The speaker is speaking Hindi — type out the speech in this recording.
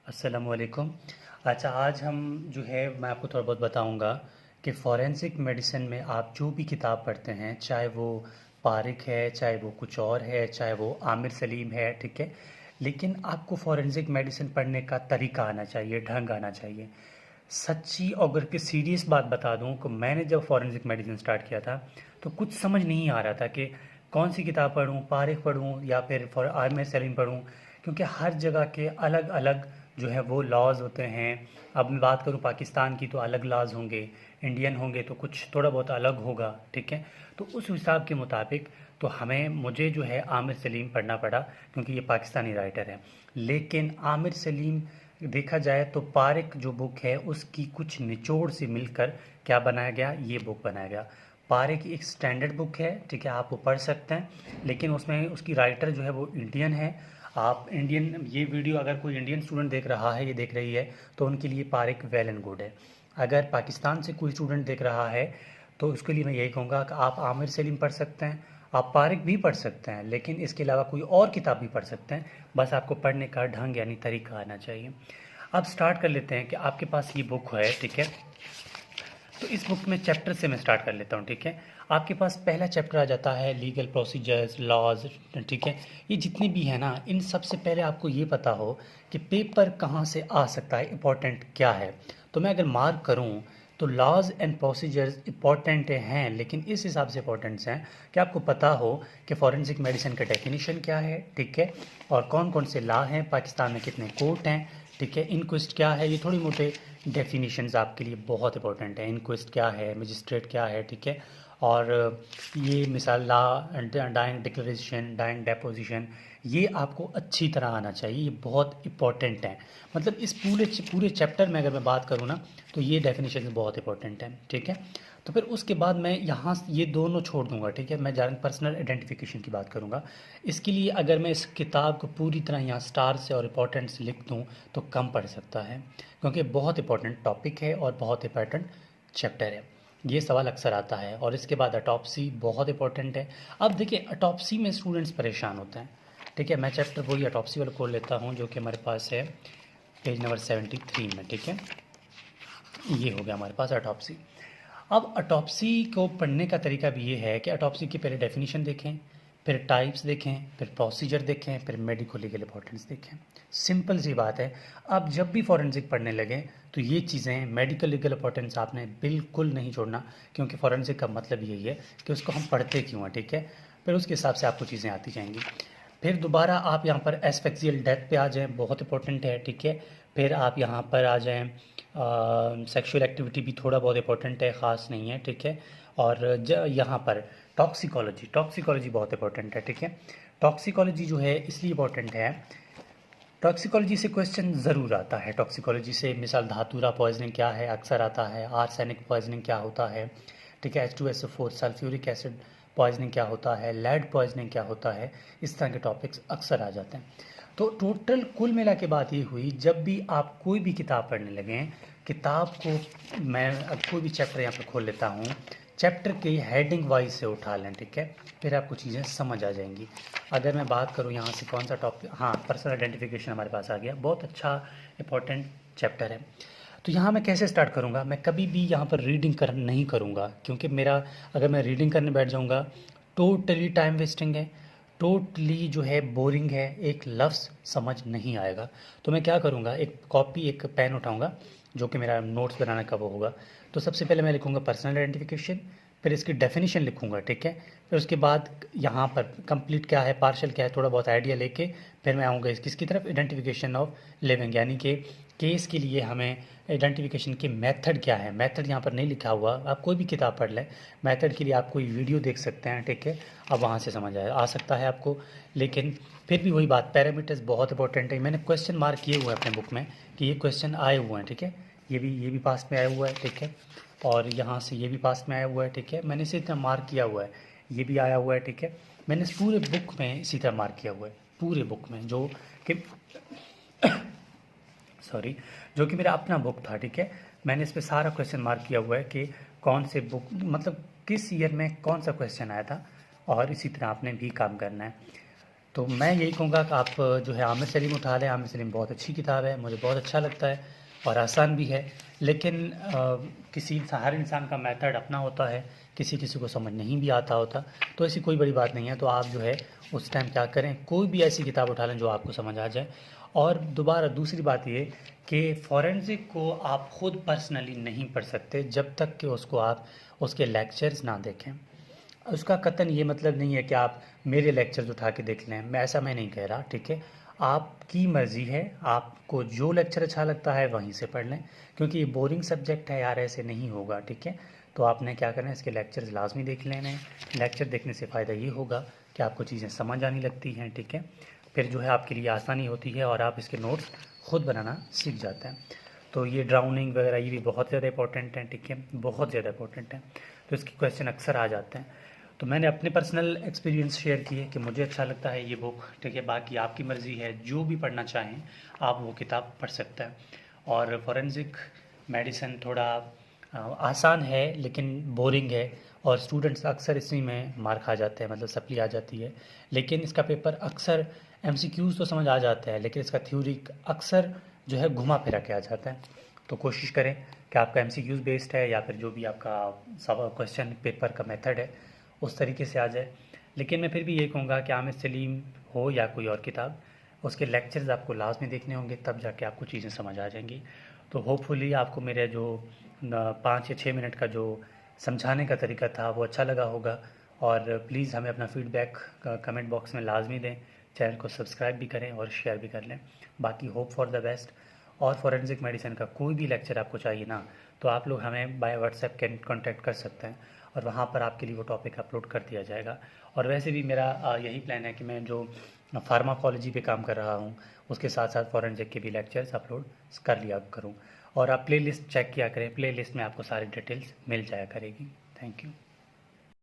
अस्सलामुअलैकुम। अच्छा, आज हम जो है मैं आपको थोड़ा बहुत बताऊंगा कि फ़ॉरेंसिक मेडिसिन में आप जो भी किताब पढ़ते हैं, चाहे वो पारिक है, चाहे वो कुछ और है, चाहे वो आमिर सलीम है, ठीक है। लेकिन आपको फ़ॉरेंसिक मेडिसिन पढ़ने का तरीका आना चाहिए, ढंग आना चाहिए। सच्ची अगर कि सीरियस बात बता दूं कि मैंने जब फ़ॉरेंसिक मेडिसिन स्टार्ट किया था तो कुछ समझ नहीं आ रहा था कि कौन सी किताब पढूं, पारिक पढूं या फिर फॉर आमिर सलीम पढूं, क्योंकि हर जगह के अलग अलग जो है वो लॉज होते हैं। अब मैं बात करूं पाकिस्तान की तो अलग लॉज होंगे, इंडियन होंगे तो कुछ थोड़ा बहुत अलग होगा, ठीक है। तो उस हिसाब के मुताबिक तो मुझे जो है आमिर सलीम पढ़ना पड़ा, क्योंकि ये पाकिस्तानी राइटर है। लेकिन आमिर सलीम देखा जाए तो पारिक जो बुक है उसकी कुछ निचोड़ से मिलकर क्या बनाया गया, ये बुक बनाया गया। पारिक एक स्टैंडर्ड बुक है, ठीक है, आप वो पढ़ सकते हैं, लेकिन उसमें उसकी राइटर जो है वो इंडियन है। आप इंडियन, ये वीडियो अगर कोई इंडियन स्टूडेंट देख रहा है, ये देख रही है, तो उनके लिए पारिक वेल एंड गुड है। अगर पाकिस्तान से कोई स्टूडेंट देख रहा है तो उसके लिए मैं यही कहूँगा कि आप आमिर सलीम पढ़ सकते हैं, आप पारिक भी पढ़ सकते हैं, लेकिन इसके अलावा कोई और किताब भी पढ़ सकते हैं। बस आपको पढ़ने का ढंग यानी तरीका आना चाहिए। अब स्टार्ट कर लेते हैं कि आपके पास ये बुक है, ठीक है। तो इस बुक में चैप्टर से मैं स्टार्ट कर लेता हूँ, ठीक है। आपके पास पहला चैप्टर आ जाता है लीगल प्रोसीजर्स, लॉज, ठीक है। ये जितने भी हैं ना, इन सबसे पहले आपको ये पता हो कि पेपर कहाँ से आ सकता है, इम्पोर्टेंट क्या है। तो मैं अगर मार्क करूँ तो लॉज एंड प्रोसीजर्स इम्पॉर्टेंट हैं, लेकिन इस हिसाब से इम्पोर्टेंट्स हैं कि आपको पता हो कि फॉरेंसिक मेडिसिन का डेफिनेशन क्या है, ठीक है, और कौन कौन से लॉ हैं, पाकिस्तान में कितने कोर्ट हैं, ठीक है, इनक्विस्ट क्या है। ये थोड़ी मोटे डेफिनेशंस आपके लिए बहुत इंपॉर्टेंट है। इनक्विस्ट क्या है, मजिस्ट्रेट क्या है, ठीक है। और ये मिसाल ला, डाइंग डिक्लेरेशन, डाइंग डेपोजिशन, ये आपको अच्छी तरह आना चाहिए, ये बहुत इंपॉर्टेंट है। मतलब इस पूरे पूरे चैप्टर में अगर मैं बात करूँ ना, तो ये डेफिनेशन बहुत इंपॉर्टेंट है, ठीक है। तो फिर उसके बाद मैं यहाँ ये दोनों छोड़ दूंगा, ठीक है। मैं ज़्यादा पर्सनल आइडेंटिफिकेशन की बात करूँगा। इसके लिए अगर मैं इस किताब को पूरी तरह यहाँ स्टार से और इंपॉर्टेंट से लिख दूँ तो कम पड़ सकता है, क्योंकि बहुत इंपॉर्टेंट टॉपिक है और बहुत इंपॉर्टेंट चैप्टर है। ये सवाल अक्सर आता है। और इसके बाद अटॉप्सी बहुत इंपॉर्टेंट है। अब देखिए, अटॉप्सी में स्टूडेंट्स परेशान होते हैं, ठीक है। मैं चैप्टर वही अटॉप्सी वाला खोल लेता हूँ, जो कि हमारे पास है पेज नंबर 73 में, ठीक है। ये हो गया हमारे पास अटॉप्सी। अब अटॉप्सी को पढ़ने का तरीका भी ये है कि अटॉप्सी की पहले डेफिनेशन देखें, फिर टाइप्स देखें, फिर प्रोसीजर देखें, फिर मेडिको लीगल इंपॉर्टेंस देखें। सिंपल सी बात है। अब जब भी फॉरेंसिक पढ़ने लगें तो ये चीज़ें मेडिकल लीगल इंपॉर्टेंस आपने बिल्कुल नहीं छोड़ना, क्योंकि फॉरेंसिक का मतलब यही है कि उसको हम पढ़ते क्यों हैं, ठीक है। फिर उसके हिसाब से आपको चीज़ें आती जाएंगी। फिर दोबारा आप यहाँ पर एस्फेक्सियल डेथ पे आ जाएं, बहुत इंपॉर्टेंट है, ठीक है। फिर आप यहाँ पर आ जाएं, सेक्सुअल एक्टिविटी भी थोड़ा बहुत इंपॉर्टेंट है, ख़ास नहीं है, ठीक है। और यहाँ पर टॉक्सिकोलॉजी, टॉक्सिकोलॉजी बहुत इंपॉर्टेंट है, ठीक है। टॉक्सिकोलॉजी जो है इसलिए इंपॉर्टेंट है, टॉक्सिकोलॉजी से क्वेश्चन ज़रूर आता है। टॉक्सिकोलॉजी से मिसाल धातुरा पॉइजनिंग क्या है अक्सर आता है, आर्सेनिक पॉइजनिंग क्या होता है, ठीक है, H2SO4 सल्फ्यूरिक एसिड पॉइजनिंग क्या होता है, लेड पॉइजनिंग क्या होता है, इस तरह के टॉपिक्स अक्सर आ जाते हैं। तो टोटल कुल मिला के बात ये हुई, जब भी आप कोई भी किताब पढ़ने लगें, किताब को मैं अब कोई भी चैप्टर यहाँ पर खोल लेता हूँ, चैप्टर के हेडिंग वाइज से उठा लें, ठीक है। फिर आपको चीज़ें समझ आ जाएंगी। अगर मैं बात करूँ यहाँ से कौन सा टॉपिक, हाँ, पर्सनल आइडेंटिफिकेशन हमारे पास आ गया, बहुत अच्छा इंपॉर्टेंट चैप्टर है। तो यहाँ मैं कैसे स्टार्ट करूँगा, मैं कभी भी यहाँ पर रीडिंग नहीं करूँगा, क्योंकि मेरा अगर मैं रीडिंग करने बैठ जाऊँगा टोटली टाइम वेस्टिंग है, टोटली जो है बोरिंग है, एक लफ्ज़ समझ नहीं आएगा। तो मैं क्या करूँगा, एक कॉपी एक पेन उठाऊँगा, जो कि मेरा नोट्स बनाने का वो होगा। तो सबसे पहले मैं लिखूँगा पर्सनल आइडेंटिफिकेशन, फिर इसकी डेफिनेशन लिखूँगा, ठीक है। फिर उसके बाद यहाँ पर कंप्लीट क्या है, पार्शल क्या है, थोड़ा बहुत आइडिया लेके फिर मैं आऊँगा किसकी तरफ, आइडेंटिफिकेशन ऑफ लिविंग, यानी कि केस के लिए हमें आइडेंटिफिकेशन के मेथड क्या है। मेथड यहाँ पर नहीं लिखा हुआ, आप कोई भी किताब पढ़ लें, मेथड के लिए आप कोई वीडियो देख सकते हैं, ठीक है। अब वहाँ से समझ आ सकता है आपको। लेकिन फिर भी वही बात, पैरामीटर्स बहुत इंपॉर्टेंट है। मैंने क्वेश्चन मार्क किए हुए हैं अपने बुक में कि ये क्वेश्चन आए हुए हैं, ठीक है। ये भी पास में आया हुआ है, ठीक है। और यहाँ से ये भी पास में आया हुआ है, ठीक है। मैंने इसी तरह मार्क किया हुआ है, ये भी आया हुआ है, ठीक है। मैंने इस पूरे बुक में इसी तरह मार्क किया हुआ है, पूरे बुक में, जो कि सॉरी, जो कि मेरा अपना बुक था, ठीक है। मैंने इस पर सारा क्वेश्चन मार्क किया हुआ है कि कौन से बुक, मतलब किस ईयर में कौन सा क्वेश्चन आया था, और इसी तरह आपने भी काम करना है। तो मैं यही कहूँगा कि आप जो है आमिर सलीम उठा लें। आमिर सलीम बहुत अच्छी किताब है, मुझे बहुत अच्छा लगता है और आसान भी है। लेकिन हर इंसान का मेथड अपना होता है, किसी किसी को समझ नहीं भी आता होता, तो ऐसी कोई बड़ी बात नहीं है। तो आप जो है उस टाइम क्या करें, कोई भी ऐसी किताब उठा लें जो आपको समझ आ जाए। और दोबारा दूसरी बात ये कि फ़ॉरेंसिक को आप ख़ुद पर्सनली नहीं पढ़ सकते जब तक कि उसको आप उसके लेक्चर्स ना देखें। उसका कतन ये मतलब नहीं है कि आप मेरे लेक्चर्स उठा के देख लें, मैं नहीं कह रहा, ठीक है। आपकी मर्ज़ी है, आपको जो लेक्चर अच्छा लगता है वहीं से पढ़ लें, क्योंकि ये बोरिंग सब्जेक्ट है यार, ऐसे नहीं होगा, ठीक है। तो आपने क्या करना है, इसके लेक्चर्स लाजमी देख लेने हैं। लेक्चर देखने से फ़ायदा ये होगा कि आपको चीज़ें समझ आने लगती हैं, ठीक है। फिर जो है आपके लिए आसानी होती है और आप इसके नोट्स ख़ुद बनाना सीख जाते हैं। तो ये ड्राउनिंग वगैरह ये भी बहुत ज़्यादा इंपॉर्टेंट हैं, ठीक है, बहुत ज़्यादा इंपॉर्टेंट हैं। तो इसके क्वेश्चन अक्सर आ जाते हैं। तो मैंने अपने पर्सनल एक्सपीरियंस शेयर किए कि मुझे अच्छा लगता है ये बुक, ठीक है। बाकी आपकी मर्ज़ी है, जो भी पढ़ना चाहें आप वो किताब पढ़ सकते हैं। और फॉरेंसिक मेडिसिन थोड़ा आसान है लेकिन बोरिंग है, और स्टूडेंट्स अक्सर इसी में मार खा जाते हैं, मतलब सप्ली आ जाती है। लेकिन इसका पेपर अक्सर एमसीक्यूज़ तो समझ आ जाता है, लेकिन इसका थ्योरी अक्सर जो है घुमा फिरा के आ जाता है। तो कोशिश करें कि आपका एमसीक्यूज़ बेस्ड है या फिर जो भी आपका सब क्वेश्चन पेपर का मेथड है उस तरीके से आ जाए। लेकिन मैं फिर भी ये कहूँगा कि आमिर सलीम हो या कोई और किताब, उसके लेक्चर्स आपको लाजमी देखने होंगे, तब जाके आपको चीज़ें समझ आ जाएंगी। तो होपफुली आपको मेरे जो 5 या 6 मिनट का जो समझाने का तरीका था वो अच्छा लगा होगा। और प्लीज़ हमें अपना फ़ीडबैक कमेंट बॉक्स में लाजमी दें। चैनल को सब्सक्राइब भी करें और शेयर भी कर लें। बाकी होप फॉर द बेस्ट। और फॉरेंसिक मेडिसिन का कोई भी लेक्चर आपको चाहिए ना, तो आप लोग हमें बाय व्हाट्सएप कॉन्टैक्ट कर सकते हैं और वहाँ पर आपके लिए वो टॉपिक अपलोड कर दिया जाएगा। और वैसे भी मेरा यही प्लान है कि मैं जो फार्माकोलॉजी पे काम कर रहा हूँ उसके साथ साथ फॉरेंसिक के भी लेक्चर्स अपलोड कर लिया करूँ। और आप प्लेलिस्ट चेक किया करें, प्लेलिस्ट में आपको सारी डिटेल्स मिल जाया करेगी। Thank you.